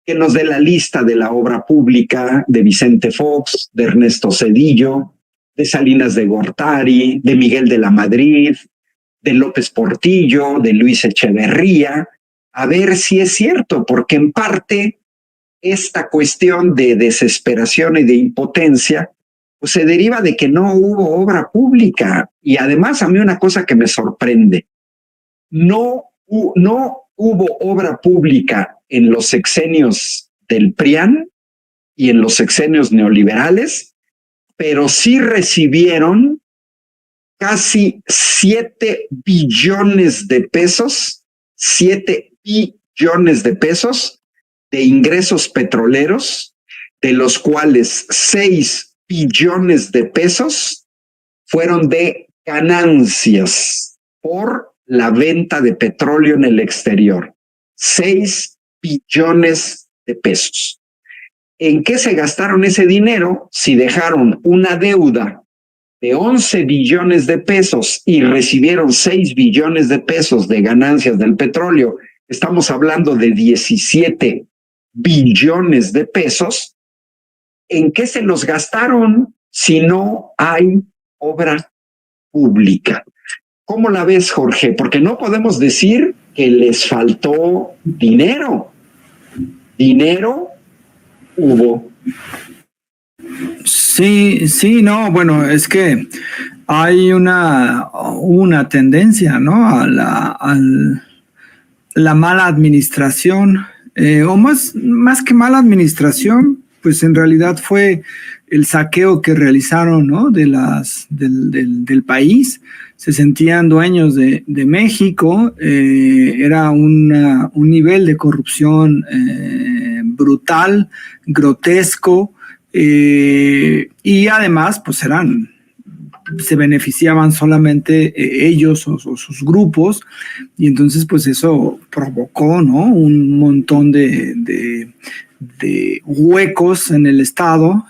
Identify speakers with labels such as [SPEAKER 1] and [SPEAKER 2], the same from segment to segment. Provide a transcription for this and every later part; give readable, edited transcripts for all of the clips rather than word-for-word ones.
[SPEAKER 1] que nos dé la lista de la obra pública de Vicente Fox, de Ernesto Zedillo, de Salinas de Gortari, de Miguel de la Madrid, de López Portillo, de Luis Echeverría, a ver si es cierto, porque en parte esta cuestión de desesperación y de impotencia pues se deriva de que no hubo obra pública. Y además a mí una cosa que me sorprende, no hubo obra pública en los sexenios del PRIAN y en los sexenios neoliberales, pero sí recibieron casi 7 billones de pesos, 7 billones de pesos de ingresos petroleros, de los cuales 6 billones de pesos fueron de ganancias por la venta de petróleo en el exterior. 6 billones de pesos. ¿En qué se gastaron ese dinero? Si dejaron una deuda de 11 billones de pesos y recibieron 6 billones de pesos de ganancias del petróleo, estamos hablando de 17 billones de pesos. ¿En qué se los gastaron si no hay obra pública? ¿Cómo la ves, Jorge? Porque no podemos decir que les faltó dinero. Dinero hubo.
[SPEAKER 2] Sí, no, bueno, es que hay una tendencia, ¿no? A la mala administración, o más que mala administración, pues en realidad fue el saqueo que realizaron, ¿no? Del país. Se sentían dueños de México, era un nivel de corrupción brutal, grotesco, y además pues se beneficiaban solamente ellos o sus grupos, y entonces pues eso provocó, ¿no? Un montón de huecos en el Estado,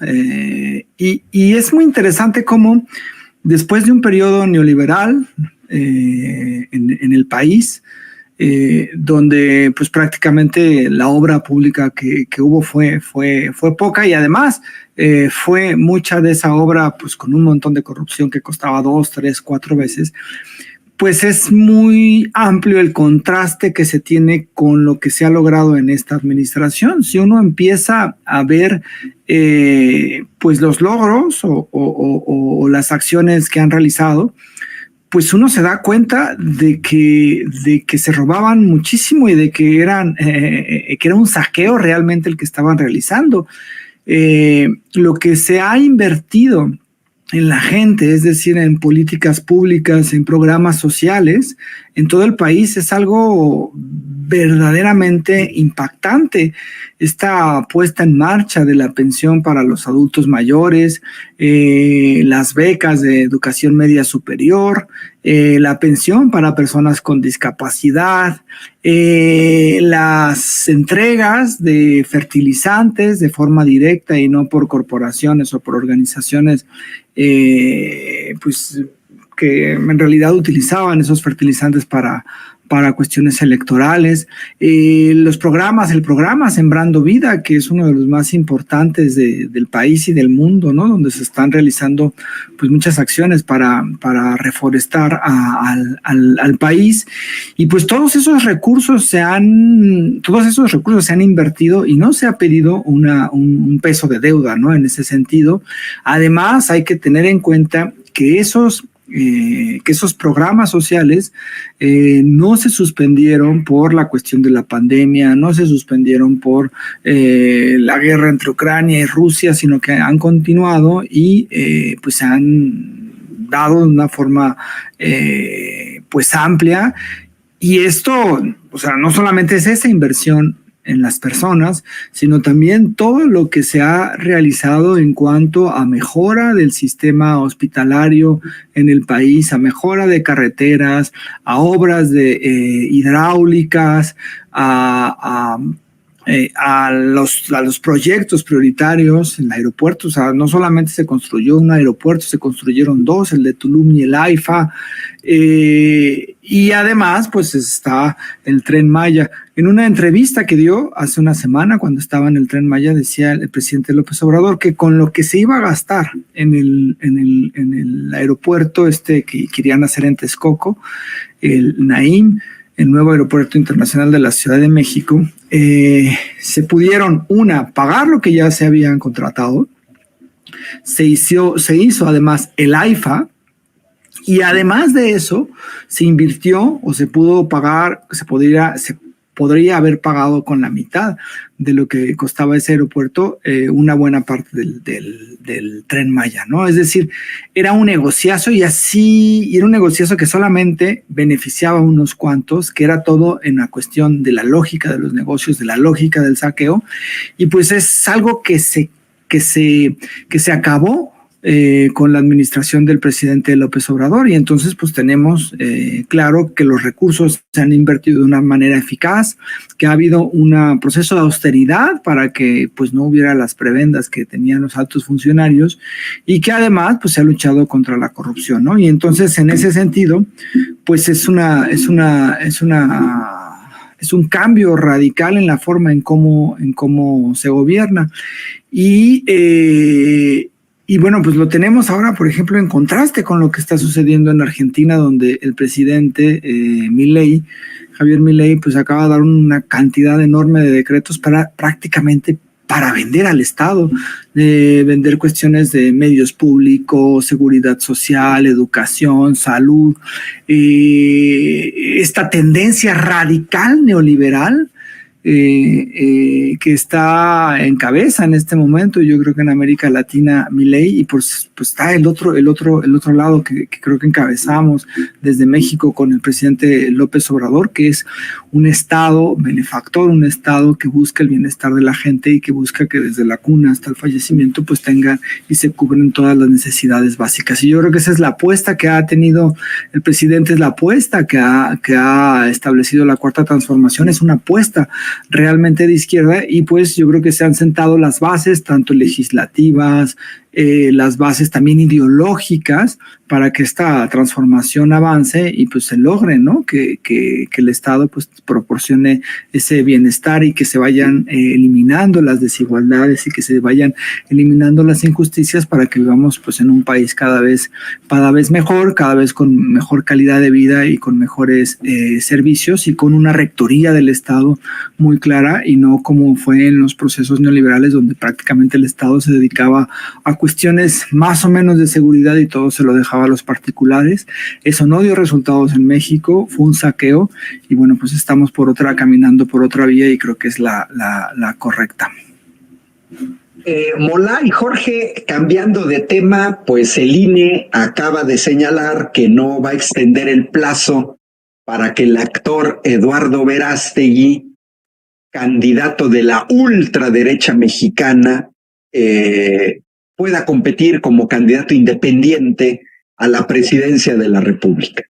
[SPEAKER 2] y es muy interesante cómo después de un periodo neoliberal en el país, donde pues prácticamente la obra pública que hubo fue poca, y además fue mucha de esa obra pues con un montón de corrupción que costaba 2, 3, 4 veces, pues es muy amplio el contraste que se tiene con lo que se ha logrado en esta administración. Si uno empieza a ver pues los logros o las acciones que han realizado, pues uno se da cuenta de que se robaban muchísimo y de que era un saqueo realmente el que estaban realizando. Lo que se ha invertido en la gente, es decir, en políticas públicas, en programas sociales, en todo el país, es algo verdaderamente impactante. Esta puesta en marcha de la pensión para los adultos mayores, las becas de educación media superior, la pensión para personas con discapacidad, las entregas de fertilizantes de forma directa y no por corporaciones o por organizaciones pues que en realidad utilizaban esos fertilizantes para cuestiones electorales, el programa Sembrando Vida, que es uno de los más importantes del país y del mundo, ¿no? Donde se están realizando pues muchas acciones para reforestar al país, y pues todos esos recursos se han invertido y no se ha pedido un peso de deuda, ¿no? En ese sentido. Además, hay que tener en cuenta que esos programas sociales no se suspendieron por la cuestión de la pandemia, no se suspendieron por la guerra entre Ucrania y Rusia, sino que han continuado y pues se han dado de una forma pues amplia. Y esto, o sea, no solamente es esa inversión en las personas, sino también todo lo que se ha realizado en cuanto a mejora del sistema hospitalario en el país, a mejora de carreteras, a obras de hidráulicas, a a los proyectos prioritarios en el aeropuerto. O sea, no solamente se construyó un aeropuerto, se construyeron dos, el de Tulum y el AIFA, y además pues está el Tren Maya. En una entrevista que dio hace una semana cuando estaba en el Tren Maya, decía el presidente López Obrador que con lo que se iba a gastar en el aeropuerto que querían hacer en Texcoco, el Naim, el nuevo aeropuerto internacional de la Ciudad de México, se pudieron, pagar lo que ya se habían contratado, se hizo además el AIFA, y además de eso se invirtió o se pudo pagar, se podría haber pagado con la mitad de lo que costaba ese aeropuerto, una buena parte del Tren Maya, ¿no? Es decir, era un negociazo y era un negociazo que solamente beneficiaba a unos cuantos, que era todo en la cuestión de la lógica de los negocios, de la lógica del saqueo, y pues es algo que se acabó con la administración del presidente López Obrador, y entonces pues tenemos claro que los recursos se han invertido de una manera eficaz, que ha habido un proceso de austeridad para que pues no hubiera las prebendas que tenían los altos funcionarios, y que además pues se ha luchado contra la corrupción, ¿no? Y entonces en ese sentido pues es un cambio radical en la forma en cómo se gobierna. Y bueno, pues lo tenemos ahora, por ejemplo, en contraste con lo que está sucediendo en Argentina, donde el presidente Javier Milei, pues acaba de dar una cantidad enorme de decretos prácticamente para vender al Estado, vender cuestiones de medios públicos, seguridad social, educación, salud, esta tendencia radical neoliberal que está en cabeza en este momento, yo creo que en América Latina, Milei, y pues está el otro lado que creo que encabezamos desde México con el presidente López Obrador, que es un Estado benefactor, un Estado que busca el bienestar de la gente y que busca que desde la cuna hasta el fallecimiento pues tengan y se cubren todas las necesidades básicas. Y yo creo que esa es la apuesta que ha tenido el presidente, es la apuesta que ha establecido la Cuarta Transformación, es una apuesta realmente de izquierda, y pues yo creo que se han sentado las bases tanto legislativas, las bases también ideológicas para que esta transformación avance y pues se logre, ¿no? Que el Estado pues proporcione ese bienestar y que se vayan eliminando las desigualdades y que se vayan eliminando las injusticias para que vivamos pues en un país cada vez mejor, cada vez con mejor calidad de vida y con mejores servicios y con una rectoría del Estado muy clara, y no como fue en los procesos neoliberales donde prácticamente el Estado se dedicaba a cuestiones más o menos de seguridad y todo se lo dejaba a los particulares. Eso no dio resultados en México, fue un saqueo, y bueno, pues estamos caminando por otra vía, y creo que es la correcta.
[SPEAKER 1] Mola y Jorge, cambiando de tema, pues el INE acaba de señalar que no va a extender el plazo para que el actor Eduardo Verástegui, candidato de la ultraderecha mexicana, pueda competir como candidato independiente a la presidencia de la República.